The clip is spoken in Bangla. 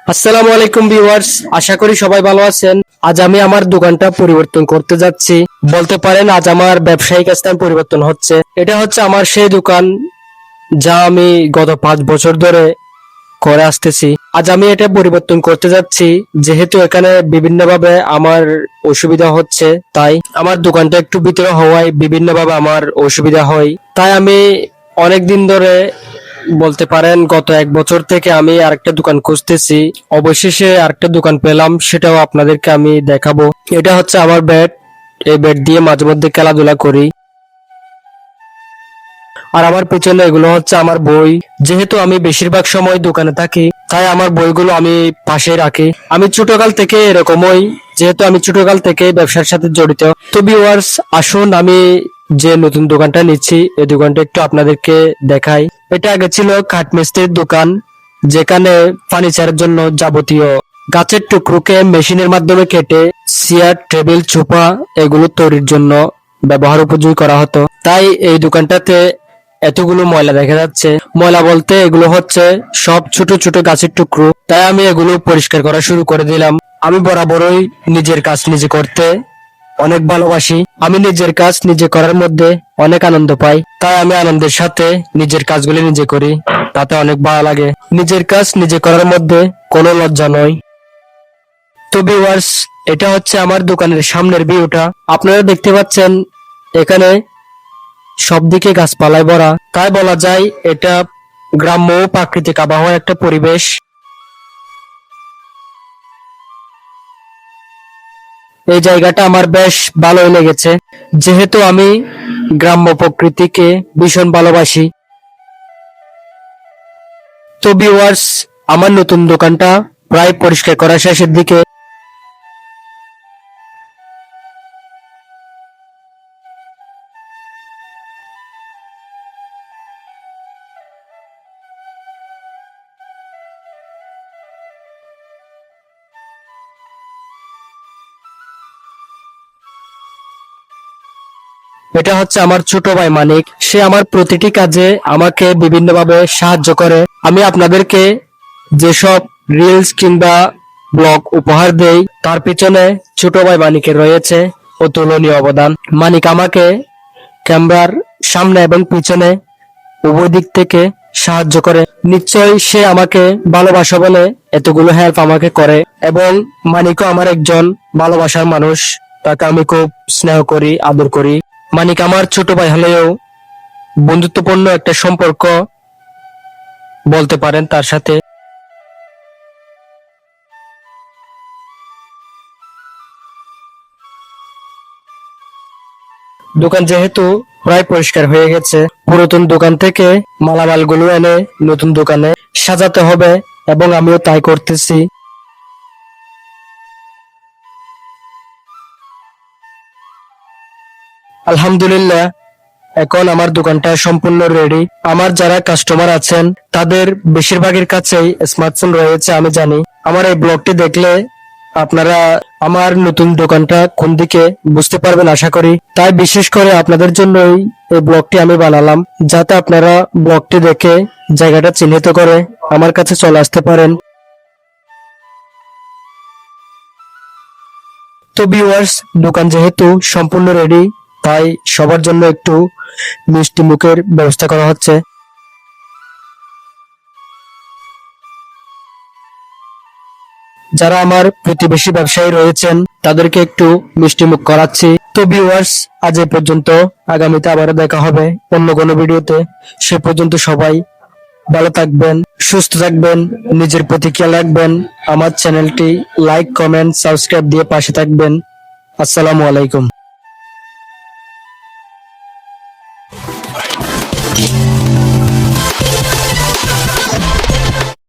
আসসালামু আলাইকুম ভিউয়ার্স, আশা করি সবাই ভালো আছেন। আজ আমি আমার দোকানটা পরিবর্তন করতে যাচ্ছি। বলতে পারেন আজ আমার ব্যবসায়িক স্থান পরিবর্তন হচ্ছে। এটা হচ্ছে আমার সেই দোকান যা আমি গত 5 বছর ধরে করে আসতেছি। আজ আমি এটা পরিবর্তন করতে যাচ্ছি, যেহেতু এখানে বিভিন্নভাবে আমার অসুবিধা হচ্ছে। তাই আমার দোকানটা একটু ভিতরে হওয়ায় বিভিন্নভাবে আমার অসুবিধা হয়। তাই আমি অনেক দিন ধরে, বলতে পারেন গত 1 বছর থেকে আমি আরেকটা দোকান খুঁজতেছি। অবশেষে আরেকটা দোকান পেলাম, সেটাও আপনাদেরকে আমি দেখাবো। এটা হচ্ছে আমার ব্যাট। এই ব্যাট দিয়ে মাঝে মধ্যে খেলাধুলা করি। আর আমার পেছনে এগুলো হচ্ছে আমার বই। যেহেতু আমি বেশিরভাগ সময় দোকানে থাকি, তাই আমার বইগুলো আমি পাশে রাখি। আমি ছোটকাল থেকে এরকমই, যেহেতু আমি ছোটকাল থেকে ব্যবসার সাথে জড়িত। তো ভিউয়ার্স, আসুন আমি যে নতুন দোকানটা নিচ্ছি এই দোকানটা একটু আপনাদেরকে দেখাই। এটা আগে ছিল কাঠমিস্ত্রির দোকান, যেখানে ফার্নিচারের জন্য যাবতীয় গাছের টুকরোকে মেশিনের মাধ্যমে কেটে চেয়ার, টেবিল, সোফা এগুলো তৈরির জন্য ব্যবহার উপযোগী করা হতো। তাই এই দোকানটাতে এতগুলো ময়লা দেখা যাচ্ছে। ময়লা বলতে এগুলো হচ্ছে সব ছোট ছোট গাছের টুকরো। তাই আমি এগুলো পরিষ্কার করা শুরু করে দিলাম। আমি বরাবরই নিজের কাজ নিজে করতে অনেক ভালোবাসি। আমি নিজের কাজ নিজে করার মধ্যে অনেক আনন্দ পাই। তাই আমি আনন্দের সাথে নিজের কাজগুলি নিজে করি, তাতে অনেক ভালো লাগে। নিজের কাজ নিজে করার মধ্যে কোনো লজ্জা নয়। তো ভিউয়ার্স, এটা হচ্ছে আমার দোকানের সামনের ভিউটা। আপনারা দেখতে পাচ্ছেন এখানে সবদিকে গাছপালায় ভরা। তাই বলা যায় এটা গ্রাম্য ও প্রাকৃতিক আবহাওয়ার একটা পরিবেশ। এই জায়গাটা আমার বেশ ভালোই লেগেছে, যেহেতু আমি গ্রাম্য প্রকৃতিকে ভীষণ ভালোবাসি। তো ভিউয়ার্স, আমার নতুন দোকানটা প্রায় পরিষ্কার করা শেষের দিকে। এটা হচ্ছে আমার ছোট ভাই মানিক। সে আমার প্রতিটি কাজে আমাকে বিভিন্নভাবে সাহায্য করে। আমি আপনাদেরকে যেসব রিলস কিংবা ব্লগ উপহার দেই, তার পিছনে ছোট ভাই মানিকের রয়েছে অতুলনীয় অবদান। মানিক আমাকে ক্যামেরার সামনে এবং পিছনে উভয় দিক থেকে সাহায্য করে। নিশ্চয়ই সে আমাকে ভালোবাসা বলে এতগুলো হেল্প আমাকে করে। এবং মানিকও আমার একজন ভালোবাসার মানুষ। তাকে আমি খুব স্নেহ করি, আদর করি। মানিক আমার ছোট ভাই হলেও বন্ধুত্বপূর্ণ একটা সম্পর্ক বলতে পারেন তার সাথে। দোকান যেহেতু প্রায় পরিষ্কার হয়ে গেছে, পুরাতন দোকান থেকে মালামালগুলো এনে নতুন দোকানে সাজাতে হবে, এবং আমিও তাই করতেছি। আলহামদুলিল্লাহ, এখন আমার দোকানটা সম্পূর্ণ রেডি। আমার যারা কাস্টমার আছেন তাদের বেশিরভাগের কাছেই স্মার্টফোন রয়েছে, আমি জানি। আমার এই ব্লগটি দেখলে আপনারা আমার নতুন দোকানটা কোন দিকে বুঝতে পারবেন আশা করি। তাই বিশেষ করে আপনাদের জন্যই এই ব্লগটি আমি বানালাম, যাতে আপনারা ব্লগটি দেখে জায়গাটা চিহ্নিত করে আমার কাছে চলে আসতে পারেন। তো ভিউয়ার্স, দোকান যেহেতু সম্পূর্ণ রেডি, তাই সবার জন্য একটু মিষ্টি মুখের ব্যবস্থা করা হচ্ছে। যারা আমার প্রতিবেশী ব্যবসায়ী রয়েছেন তাদেরকে একটু মিষ্টি মুখ করাচ্ছি। তো ভিউয়ার্স, আজ এ পর্যন্ত। আগামীতে আবারও দেখা হবে অন্য কোনো ভিডিওতে। সে পর্যন্ত সবাই ভালো থাকবেন, সুস্থ থাকবেন, নিজের প্রতি খেয়াল রাখবেন। আমার চ্যানেলটি লাইক, কমেন্ট, সাবস্ক্রাইব দিয়ে পাশে থাকবেন। আসসালামু আলাইকুম।